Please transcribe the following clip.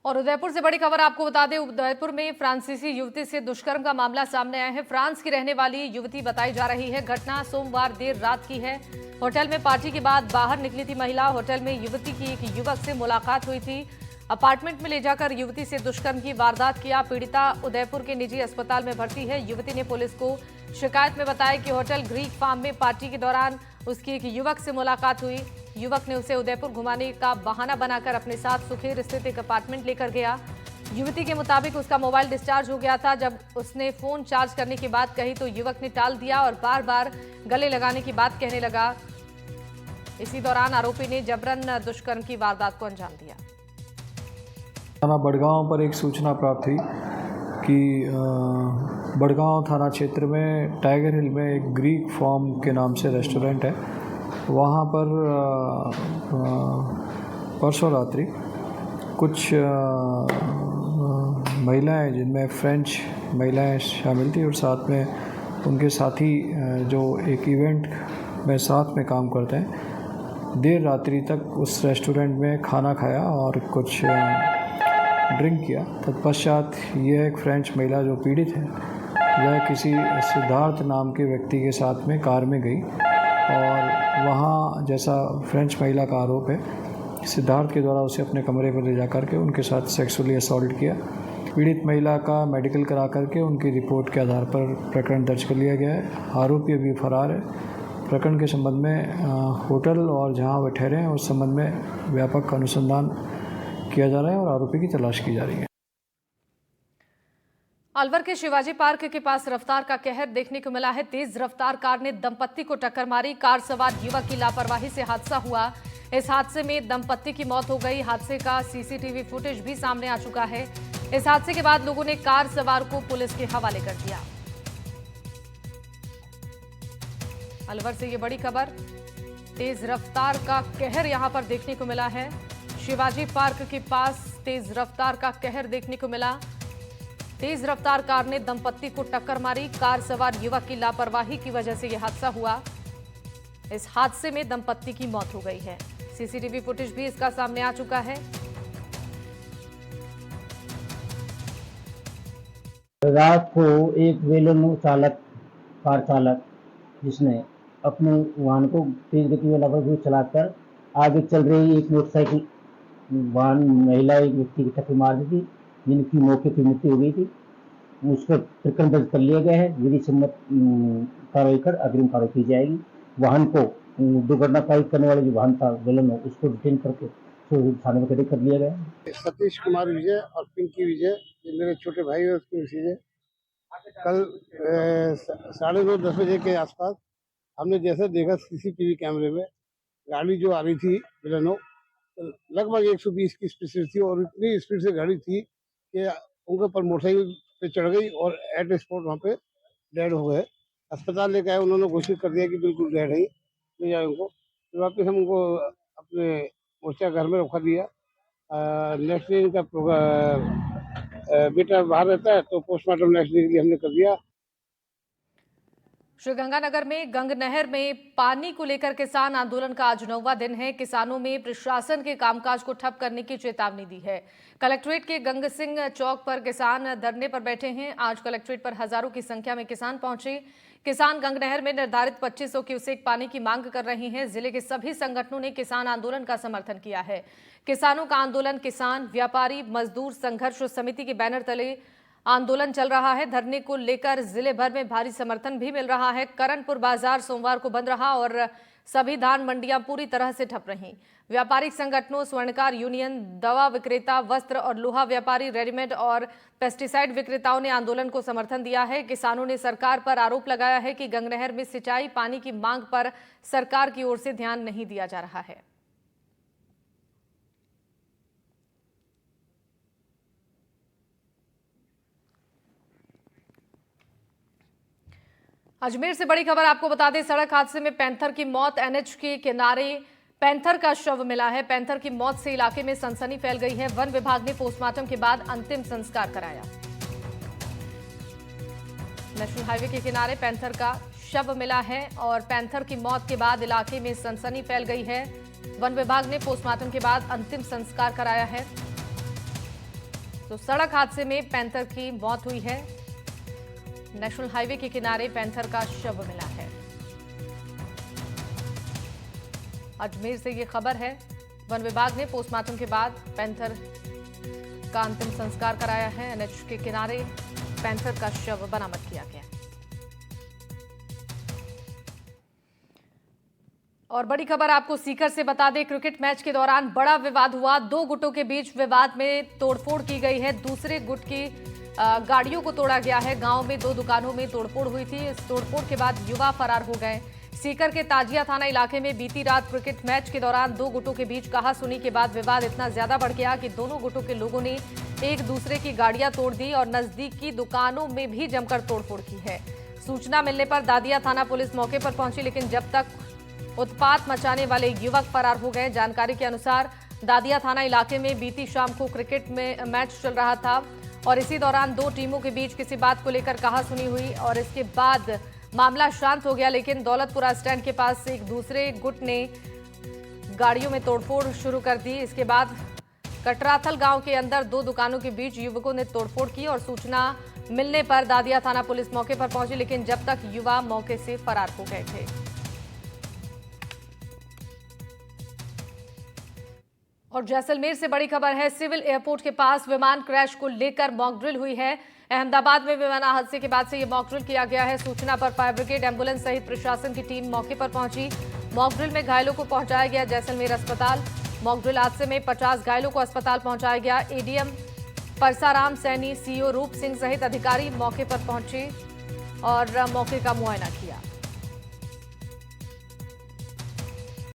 और उदयपुर से बड़ी खबर आपको बता दें, उदयपुर में फ्रांसीसी युवती से दुष्कर्म का मामला सामने आया है। फ्रांस की रहने वाली युवती बताई जा रही है। घटना सोमवार देर रात की है। होटल में पार्टी के बाद बाहर निकली थी महिला। होटल में युवती की एक युवक से मुलाकात हुई थी। अपार्टमेंट में ले जाकर युवती से दुष्कर्म की वारदात किया। पीड़िता उदयपुर के निजी अस्पताल में भर्ती है। युवती ने पुलिस को शिकायत में बताया कि होटल ग्रीक फार्म में पार्टी के दौरान उसकी एक युवक से मुलाकात हुई। युवक ने उसे उदयपुर घुमाने का बहाना बनाकर अपने साथ सुखेर स्थित एक अपार्टमेंट लेकर गया। युवती के मुताबिक उसका मोबाइल डिस्चार्ज हो गया था। जब उसने फोन चार्ज करने की बात कही तो युवक ने टाल दिया और बार बार गले लगाने की बात कहने लगा। इसी दौरान आरोपी ने जबरन दुष्कर्म की वारदात को अंजाम दिया। थाना बड़गांव पर एक सूचना प्राप्त हुई कि बड़गांव थाना क्षेत्र में टाइगर हिल में एक ग्रीक फार्म के नाम से रेस्टोरेंट है। वहाँ पर परसों रात्रि कुछ महिलाएं, जिनमें फ्रेंच महिलाएं शामिल थी और साथ में उनके साथी जो एक इवेंट में साथ में काम करते हैं, देर रात्रि तक उस रेस्टोरेंट में खाना खाया और कुछ ड्रिंक किया। तत्पश्चात यह एक फ्रेंच महिला जो पीड़ित है, वह किसी सिद्धार्थ नाम के व्यक्ति के साथ में कार में गई और वहाँ, जैसा फ्रेंच महिला का आरोप है, सिद्धार्थ के द्वारा उसे अपने कमरे पर ले जा करके उनके साथ सेक्सुअली असॉल्ट किया। पीड़ित महिला का मेडिकल करा करके उनकी रिपोर्ट के आधार पर प्रकरण दर्ज कर लिया गया है। आरोपी अभी फरार है। प्रकरण के संबंध में होटल और जहाँ वे ठहरे हैं उस संबंध में व्यापक अनुसंधान किया जा रहा है और आरोपी की तलाश की जा रही है। अलवर के शिवाजी पार्क के पास रफ्तार का कहर देखने को मिला है। तेज रफ्तार कार ने दंपत्ति को टक्कर मारी। कार सवार युवक की लापरवाही से हादसा हुआ। इस हादसे में दंपत्ति की मौत हो गई। हादसे का सीसीटीवी फुटेज भी सामने आ चुका है। इस हादसे के बाद लोगों ने कार सवार को पुलिस के हवाले कर दिया। अलवर से ये बड़ी खबर, तेज रफ्तार का कहर यहां पर देखने को मिला है। शिवाजी पार्क के पास तेज रफ्तार का कहर देखने को मिला। तेज रफ्तार कार ने दंपत्ति को टक्कर मारी। कार सवार युवक की लापरवाही की वजह से यह हादसा हुआ। इस हादसे में दंपत्ति की मौत हो गई है। सीसीटीवी फुटेज भी इसका सामने आ चुका है। रात को एक वेलोनो चालक, कार चालक, जिसने अपने वाहन को तेज गति में लापरवाही चलाकर आगे चल रही एक मोटरसाइकिल वाहन महिला एक व्यक्ति की टक्कर मार दी थी, जिनकी मौके पर मृत्यु हो गई थी। उस पर प्रकरण दर्ज कर लिया गया है। विधि सम्मत कार्रवाई कर अग्रिम कार्रवाई की जाएगी। वाहन को दुर्घटना पारित करने वाले जो वाहन था वेलोनो, उसको डिटेन करके थाने में कर लिया गया है। सतीश कुमार विजय और पिंकी विजय, ये मेरे छोटे भाई है। उसके विजय कल 9:30-10 बजे के आसपास हमने जैसे देखा सीसीटीवी कैमरे में, गाड़ी जो आ रही थी वेलोनो लगभग 120 की स्पीड से थी और इतनी स्पीड से गाड़ी थी कि उनके ऊपर मोटरसाइकिल पे चढ़ गई और एट स्पॉट वहाँ पे डेड हो गए। अस्पताल लेकर आए, उन्होंने घोषित कर दिया कि बिल्कुल डेड है, ले जाए उनको। फिर वापस हम उनको अपने मोर्चा घर में रखा दिया। नेक्स्ट डे इनका बेटा बाहर रहता है तो पोस्टमार्टम नेक्स्ट डे के लिए हमने कर दिया। श्रीगंगानगर में गंग नहर में पानी को लेकर किसान आंदोलन का आज 9वां दिन है। किसानों में प्रशासन के कामकाज को ठप करने की चेतावनी दी है। कलेक्ट्रेट के गंग सिंह चौक पर किसान धरने पर बैठे हैं। आज कलेक्ट्रेट पर हजारों की संख्या में किसान पहुंचे। किसान गंग नहर में निर्धारित 2500 क्यूसेक पानी की मांग कर रहे हैं। जिले के सभी संगठनों ने किसान आंदोलन का समर्थन किया है। किसानों का आंदोलन किसान व्यापारी मजदूर संघर्ष समिति के बैनर तले आंदोलन चल रहा है। धरने को लेकर जिले भर में भारी समर्थन भी मिल रहा है। करणपुर बाजार सोमवार को बंद रहा और सभी धान मंडियां पूरी तरह से ठप रहीं। व्यापारिक संगठनों, स्वर्णकार यूनियन, दवा विक्रेता, वस्त्र और लोहा व्यापारी, रेडीमेड और पेस्टिसाइड विक्रेताओं ने आंदोलन को समर्थन दिया है। किसानों ने सरकार पर आरोप लगाया है कि गंग नहर में सिंचाई पानी की मांग पर सरकार की ओर से ध्यान नहीं दिया जा रहा है। अजमेर से बड़ी खबर आपको बता दें, सड़क हादसे में पैंथर की मौत। एनएच के किनारे पैंथर का शव मिला है। पैंथर की मौत से इलाके में सनसनी फैल गई है। वन विभाग ने पोस्टमार्टम के बाद अंतिम संस्कार कराया। नेशनल हाईवे के किनारे पैंथर का शव मिला है और पैंथर की मौत के बाद इलाके में सनसनी फैल गई है। वन विभाग ने पोस्टमार्टम के बाद अंतिम संस्कार कराया है। तो सड़क हादसे में पैंथर की मौत हुई है। नेशनल हाईवे के किनारे पैंथर का शव मिला है। अजमेर से ये खबर है। वन विभाग ने पोस्टमार्टम के बाद पैंथर का अंतिम संस्कार कराया है। एनएच के किनारे पैंथर का शव बरामद किया गया। और बड़ी खबर आपको सीकर से बता दें, क्रिकेट मैच के दौरान बड़ा विवाद हुआ। दो गुटों के बीच विवाद में तोड़फोड़ की गई है। दूसरे गुट की गाड़ियों को तोड़ा गया है। गांव में दो दुकानों में तोड़फोड़ हुई थी। इस तोड़फोड़ के बाद युवा फरार हो गए। सीकर के ताजिया थाना इलाके में बीती रात क्रिकेट मैच के दौरान दो गुटों के बीच कहासुनी के बाद विवाद इतना ज्यादा बढ़ गया कि दोनों गुटों के लोगों ने एक दूसरे की गाड़ियां तोड़ दी और नजदीक की दुकानों में भी जमकर तोड़फोड़ की है। सूचना मिलने पर दादिया थाना पुलिस मौके पर पहुंची, लेकिन जब तक उत्पात मचाने वाले युवक फरार हो गए। जानकारी के अनुसार दादिया थाना इलाके में बीती शाम को क्रिकेट में मैच चल रहा था और इसी दौरान दो टीमों के बीच किसी बात को लेकर कहासुनी हुई और इसके बाद मामला शांत हो गया। लेकिन दौलतपुरा स्टैंड के पास एक दूसरे गुट ने गाड़ियों में तोड़फोड़ शुरू कर दी। इसके बाद कटराथल गांव के अंदर दो दुकानों के बीच युवकों ने तोड़फोड़ की और सूचना मिलने पर दादिया थाना पुलिस मौके पर पहुंची, लेकिन जब तक युवा मौके से फरार हो गए थे। और जैसलमेर से बड़ी खबर है। सिविल एयरपोर्ट के पास विमान क्रैश को लेकर मॉक ड्रिल हुई है। अहमदाबाद में विमान हादसे के बाद से यह मॉक ड्रिल किया गया है। सूचना पर फायर ब्रिगेड, एम्बुलेंस सहित प्रशासन की टीम मौके पर पहुंची। मॉक ड्रिल में घायलों को पहुंचाया गया जैसलमेर अस्पताल। मॉक ड्रिल हादसे में 50 घायलों को अस्पताल पहुंचाया गया। एडीएम परसाराम सैनी, सीओ रूप सिंह सहित अधिकारी मौके पर पहुंचे और मौके का मुआयना किया।